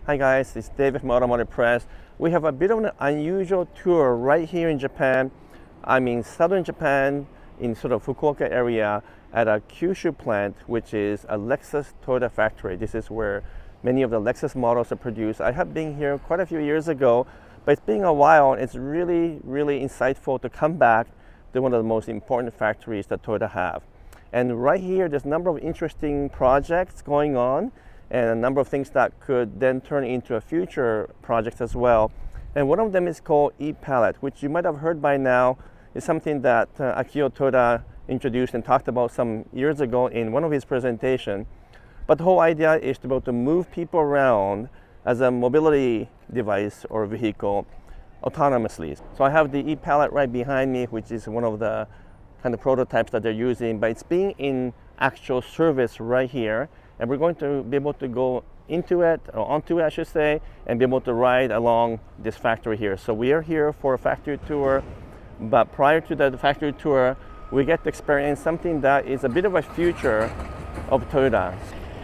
Hi guys, it's David from Automotive Press. We have a bit of an unusual tour right here in Japan. I'm in southern Japan, in sort of Fukuoka area, at a Kyushu plant, which is a Lexus Toyota factory. This is where many of the Lexus models are produced. I have been here quite a few years ago, but it's been a while, and it's really insightful to come back to one of the most important factories that Toyota have. And right here, there's a number of interesting projects going on, and a number of things that could then turn into a future projects as well. And one of them is called e-pallet, which you might have heard by now is something that Akio Toda introduced and talked about some years ago in one of his presentations. But the whole idea is to be able to move people around as a mobility device or vehicle autonomously. So I have the e-pallet right behind me, which is one of the kind of prototypes that they're using, but it's being in actual service right here. And we're going to be able to go into it, or onto it I should say, and be able to ride along this factory here. So we are here for a factory tour, but prior to the factory tour, we get to experience something that is a bit of a future of Toyota.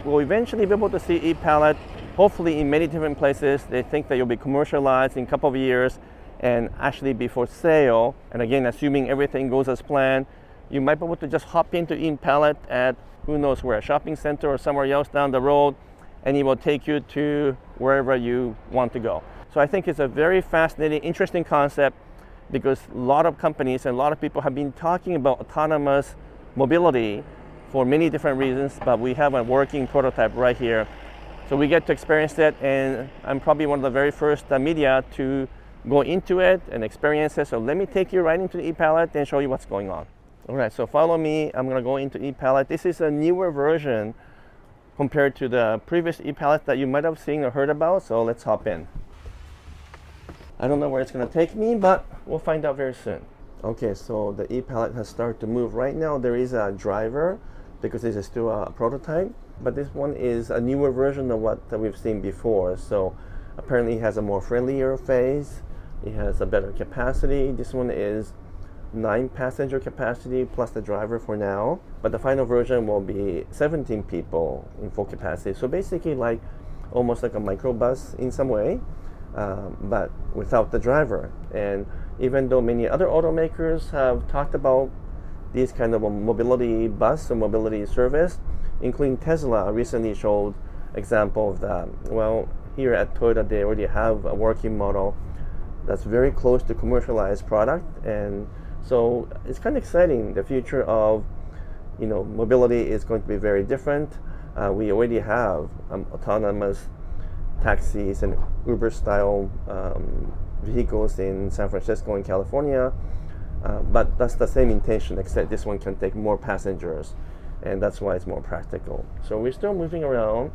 We'll eventually be able to see e-pallet, hopefully in many different places. They think that you'll be commercialized in a couple of years and actually be for sale. And again, assuming everything goes as planned, you might be able to just hop into e-pallet at who knows where, a shopping center or somewhere else down the road, and it will take you to wherever you want to go. So I think it's a very fascinating, interesting concept, because a lot of companies and a lot of people have been talking about autonomous mobility for many different reasons, but we have a working prototype right here. So we get to experience it, and I'm probably one of the very first media to go into it and experience it. So let me take you right into the e-pallet and show you what's going on. All right, so follow me. I'm going to go into e-pallet. This is a newer version compared to the previous e-pallet that you might have seen or heard about. So let's hop in. I don't know where it's going to take me, but we'll find out very soon. Okay, so the e-pallet has started to move. Right now there is a driver because this is still a prototype, but this one is a newer version of what we've seen before. So apparently it has a more friendlier face. It has a better capacity. This one is 9 passenger capacity plus the driver for now, but the final version will be 17 people in full capacity. So basically like almost like a microbus in some way, but without the driver. And even though many other automakers have talked about these kind of a mobility bus or mobility service, including Tesla recently showed example of that. Well, here at Toyota they already have a working model that's very close to commercialized product, and so it's kind of exciting. The future of mobility is going to be very different. We already have autonomous taxis and Uber style vehicles in San Francisco and California, but that's the same intention, except this one can take more passengers, and that's why it's more practical. So we're still moving around.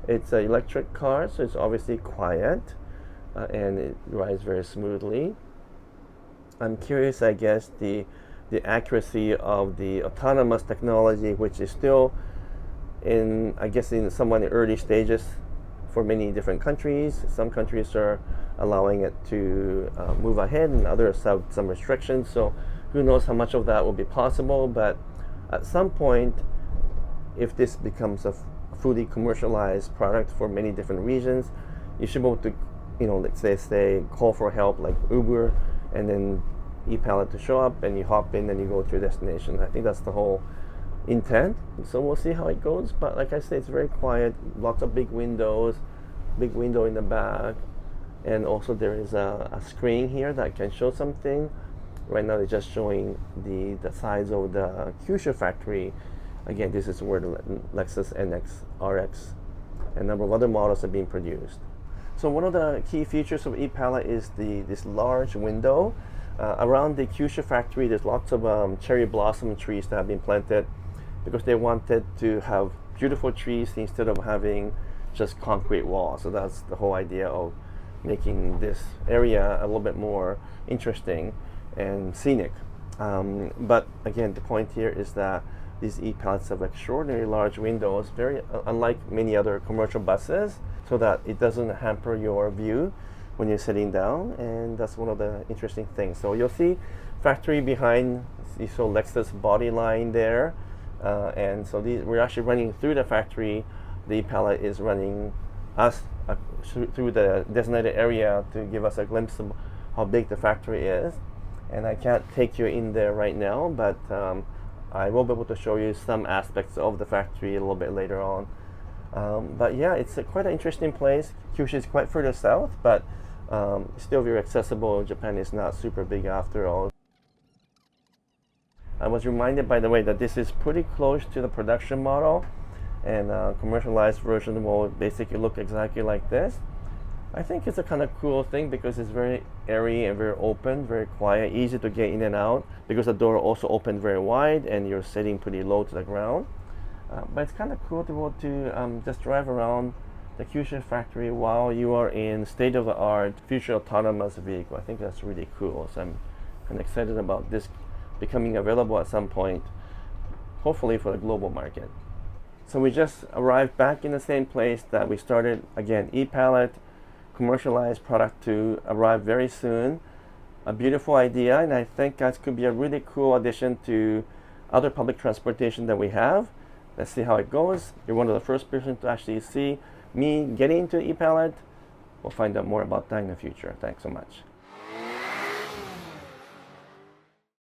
It's an electric car, so it's obviously quiet, and it rides very smoothly. I'm curious, I guess, the accuracy of the autonomous technology, which is still in somewhat early stages for many different countries. Some countries are allowing it to move ahead, and others have some restrictions. So who knows how much of that will be possible, but at some point, if this becomes a fully commercialized product for many different regions, you should be able to, let's say call for help like Uber, and then e-pallet to show up, and you hop in and you go to your destination. I think that's the whole intent. So we'll see how it goes. But like I said, it's very quiet, lots of big window in the back, and also there is a screen here that can show something. Right now they're just showing the size of the Kyushu factory. Again, this is where the Lexus NX, RX, and a number of other models are being produced. So one of the key features of e-pallet is this large window. Around the Kyushu factory, there's lots of cherry blossom trees that have been planted because they wanted to have beautiful trees instead of having just concrete walls. So that's the whole idea of making this area a little bit more interesting and scenic. But again, the point here is that these e-pallets have extraordinarily large windows, very unlike many other commercial buses, so that it doesn't hamper your view when you're sitting down, and that's one of the interesting things. So you'll see factory behind, you saw Lexus body line there, and so we're actually running through the factory. The pallet is running us through the designated area to give us a glimpse of how big the factory is. And I can't take you in there right now, but I will be able to show you some aspects of the factory a little bit later on. But yeah, it's quite an interesting place. Kyushu is quite further south, but still very accessible. Japan is not super big after all. I was reminded, by the way, that this is pretty close to the production model, and commercialized version will basically look exactly like this. I think it's a kind of cool thing because it's very airy and very open, very quiet, easy to get in and out because the door also opened very wide and you're sitting pretty low to the ground. But it's kind of cool to be able to just drive around the Kyushu factory while you are in state-of-the-art future autonomous vehicle. I think that's really cool. So I'm kind of excited about this becoming available at some point, hopefully for the global market. So we just arrived back in the same place that we started. Again, e-pallet, commercialized product to arrive very soon. A beautiful idea, and I think that could be a really cool addition to other public transportation that we have. Let's see how it goes. You're one of the first person to actually see me getting into e-pallet. We'll find out more about that in the future. Thanks so much.